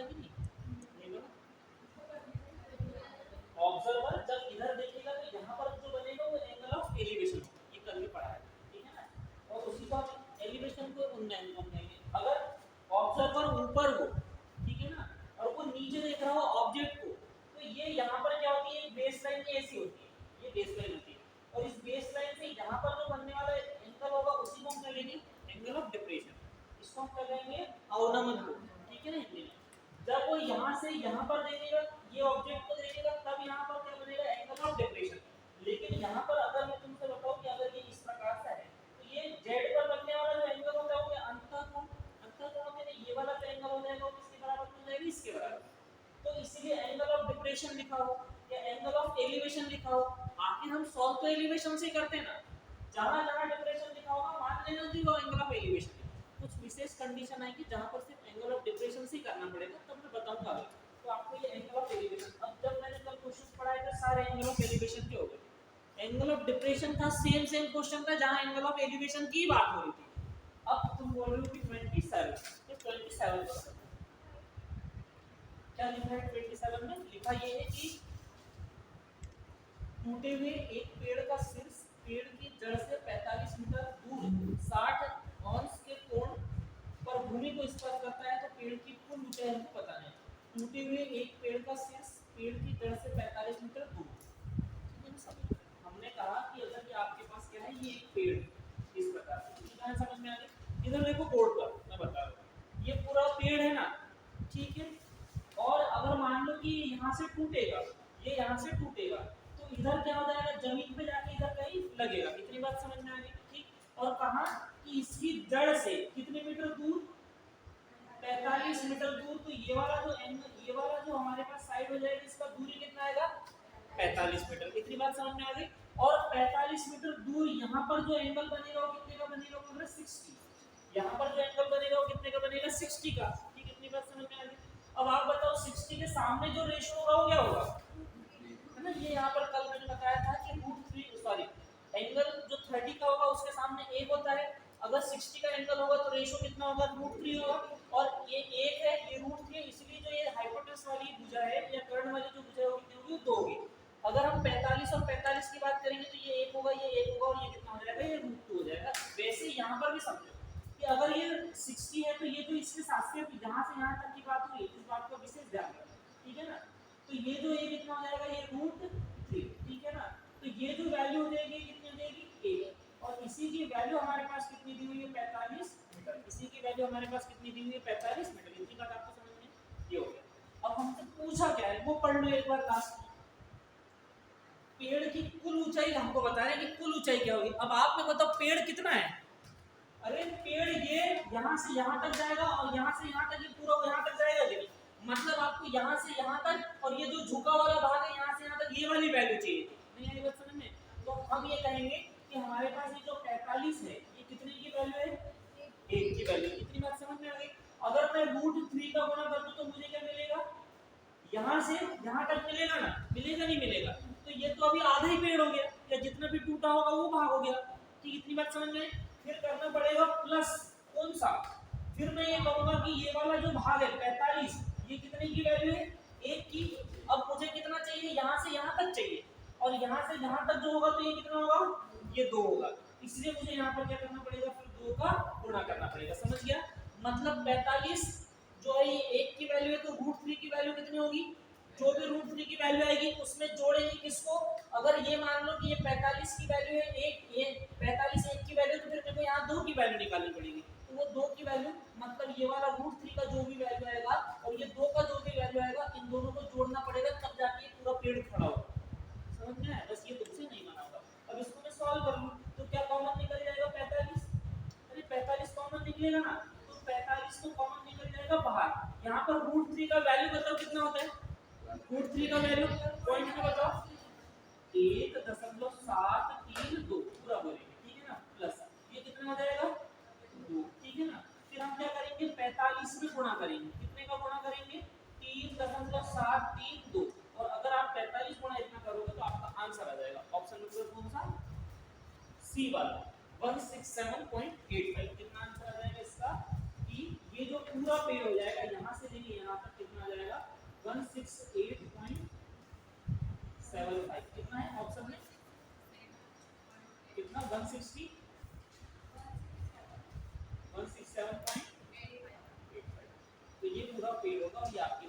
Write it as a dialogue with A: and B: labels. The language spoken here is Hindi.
A: था कि नहीं बना? ऑब्जर्वर जब इधर देखेगा तो यहाँ पर जो बनेगा वो एंगल ऑफ एलिवेशन, ये कल भी पढ़ा है, ठीक है ना? और उसी को हम एलिवेशन को बनाएंगे। अगर ऑब्जर्वर ऊपर हो, ठीक है ना, और वो नीचे देख रहा हो ऑब्जेक्ट को, तो ये यहाँ पर क्या होती है, बेस लाइन ऐसी होती है, ये बेस लाइन होती है, और इस बेस लाइन से यहाँ पर जो बनने वाला एंगल होगा उसी को हम कहेंगे एंगल ऑफ डिप्रेशन, इसको हम कहेंगे अवनमन को, ठीक है ना हिंदी में। जब वो यहाँ से यहाँ पर देखेगा, ये ऑब्जेक्ट को देखेगा, तब यहाँ पर क्या बनेगा, एंगल ऑफ डिप्रेशन। लेकिन यहाँ पर अगर मैं तुमसे बताऊं कि अगर ये इस प्रकार से है, तो ये जेड पर बनने वाला जो एंगल होगा वो अंतःकोण, अंतःकोण में ये वाला जो एंगल हो जाएगा वो किसके बराबर हो जाएगा, इसके बराबर। तो इसीलिए एंगल ऑफ डिप्रेशन लिखा हो या एंगल ऑफ एलिवेशन लिखा हो, आखिर हम सॉल्व तो एलिवेशन से करते हैं ना, जहां जहां डिप्रेशन लिखा होगा मान लेना कि वो एंगल ऑफ एलिवेशन है। कुछ विशेष कंडीशन आएगी जहां पर सिर्फ एंगल ऑफ डिप्रेशन से करना पड़ेगा, तब मैं बताऊंगा। तो आपको ये एंगल ऑफ एलिवेशन, अब जब मैंने कल क्वेश्चन पढ़ाया था सारे एंगल ऑफ एलिवेशन के हो गए, एंगल ऑफ डिप्रेशन था सेम क्वेश्चन था जहां एंगल ऑफ एलिवेशन की बात हो रही थी। अब तुम बोल रहे हो कि 27, तो 27 क्या लिखा है? 27 में लिखा ये है कि टूटे हुए एक पेड़ का शीर्ष पेड़ की जड़ से 45 मीटर दूर 60 अंश के कोण पर भूमि को स्पर्श करता है, तो पेड़ की कुल ऊंचाई हमको बताना है। टूटे हुए एक पेड़ का शीर्ष पेड़ की जड़ से 45 मीटर दूर। हमने कहा कि अगर ये आपके पास क्या है, ये एक पेड़ इस प्रकार से, कितना समझ में आ गया? इधर देखो बोर्ड पर मैं बता रहा हूँ, ये पूरा पेड़ है ना, ठीक है। और अगर मान लो कि यहाँ से टूटेगा, ये यहाँ से टूटेगा, तो इधर क्या हो जाएगा, जमीन पे जाके इधर कहीं लगेगा। इतनी बात समझ में आ गई, ठीक। और कहा कि इसकी जड़ से कितने मीटर दूर, 45 मीटर दूर। तो ये वाला जो एंगल, ये वाला जो हमारे पास साइड हो जाएगा, इसका दूरी कितना आएगा, 45 मीटर। इतनी बात समझ में आ गई। और 45 मीटर दूर यहाँ पर जो एंगल बनेगा वो कितने का बनेगा, वो 60। यहाँ पर जो एंगल बनेगा वो कितने का बनेगा, 60 का, ठीक। इतनी बात समझ में आ गई। अब आप बताओ 60 के सामने जो रेशियो होगा वो क्या होगा, है ना? ये यहाँ पर कल मैंने बताया था कि √3, सॉरी, एंगल जो 30 का होगा उसके सामने 1 होता है। अगर 60 का एंगल होगा तो रेशियो कितना होगा, √3 होगा। और ये 1 है, ये √3 है, इसलिए जो ये हाइपोटेनस वाली भुजा है या कर्ण वाली जो भुजा होगी कितनी होगी, 2 होगी। अगर हम 45 और 45 की बात करेंगे तो ये 1 होगा, ये 1 होगा, और ये कितना हो जाएगा, ये √2 हो जाएगा। वैसे यहाँ पर भी समझो कि अगर ये 60 है तो ये जो इसके साथ से जहाँ से यहाँ तक की बात हुई, इस बात को विशेष ध्यान रखना, ठीक है ना। तो ये जो ये कितना हो जाएगा, ये √3, ठीक है ना। तो ये जो वैल्यू हो जाएगी कितनी हो जाएगी, 1। और इसी की वैल्यू हमारे पास कितनी दी हुई है, 45 मीटर। इसी की वैल्यू हमारे पास कितनी दी हुई है, 45 मीटर। इतनी बात आपको समझ में ये हो गया। अब हमसे पूछा क्या है वो पढ़ लो एक बार क्लास में। पेड़ की कुल ऊंचाई हमको बता रहे हैं कि कुल ऊंचाई क्या होगी। अब आप में बताओ पेड़ कितना है। अरे पेड़ ये यहाँ से यहाँ तक जाएगा और यहाँ से यहाँ तक, ये पूरा यहाँ तक जाएगा, लेकिन मतलब आपको यहाँ से यहाँ तक और ये जो झुका वाला भाग है यहाँ से यहाँ तक, ये वाली वैल्यू चाहिए। नहीं आई बात समझ में? तो हम ये कहेंगे कि हमारे पास ये जो 45 है, ये कितने की वैल्यू है, 1 की वैल्यू। इतनी बात समझ में आ गई। अगर मैं √3 का गुणा कर दूं तो मुझे क्या मिलेगा, यहाँ से यहाँ तक मिलेगा ना, मिलेगा नहीं मिलेगा? तो ये तो अभी आधा ही पेड़ हो गया, या जितना भी टूटा होगा वो भाग हो गया, ठीक। इतनी बात समझ में? फिर करना पड़ेगा प्लस, कौन सा, फिर मैं ये कहूंगा कि ये वाला जो भाग है 45, ये कितने की वैल्यू है, 1 की। अब मुझे कितना चाहिए, यहाँ से यहाँ तक चाहिए, और यहाँ से यहाँ तक जो होगा तो ये कितना होगा, ये 2 होगा। इसलिए मुझे यहाँ पर क्या करना पड़ेगा, फिर 2 का गुणा करना पड़ेगा। समझ गया? मतलब 45 जो है ये 1 की वैल्यू है, तो √3 की वैल्यू कितनी होगी, जो भी √3 की वैल्यू आएगी उसमें जोड़ेंगे किसको। अगर ये मान लो कि ये 45 की वैल्यू है, ये 45 1 की वैल्यू, तो फिर मेरे को यहाँ 2 की वैल्यू निकालनी पड़ेगी। तो वो 2 की वैल्यू मतलब ये वाला √3 का जो भी वैल्यू आएगा और ये 2 का जो भी वैल्यू आएगा, इन दोनों को जोड़ना पड़ेगा, तब जाके पूरा पेड़ खड़ा होगा। समझ में आया? बस ये तुमसे नहीं माना होगा। अब इसको मैं सॉल्व कर लूं तो क्या कॉमन निकल जाएगा, 45। अरे 45 कॉमन निकलेगा ना, तो 45 को कॉमन निकल जाएगा बाहर। यहाँ पर √3 का वैल्यू बताओ कितना होता है, √3 का वैल्यू पॉइंट में बताओ, 1.732 पूरा बोलेंगे, ठीक है ना। प्लस ये कितना हो जाएगा, 2, ठीक है ना। फिर हम क्या करेंगे, 45 में गुणा करेंगे। कितने का गुणा करेंगे, 3.732। और अगर आप 45 गुणा इतना करोगे तो आपका आंसर आ जाएगा ऑप्शन नंबर कौन सा, सी वाला, 167.85। कितना आंसर आ जाएगा इसका, कि ये जो पूरा पेड़ हो जाएगा यहाँ से लेके यहाँ तक कितना कितना आ जाएगा 168.75 कितना है ऑप्शन में कितना 160 167.85 तो ये पूरा पेड़ होगा और ये आपका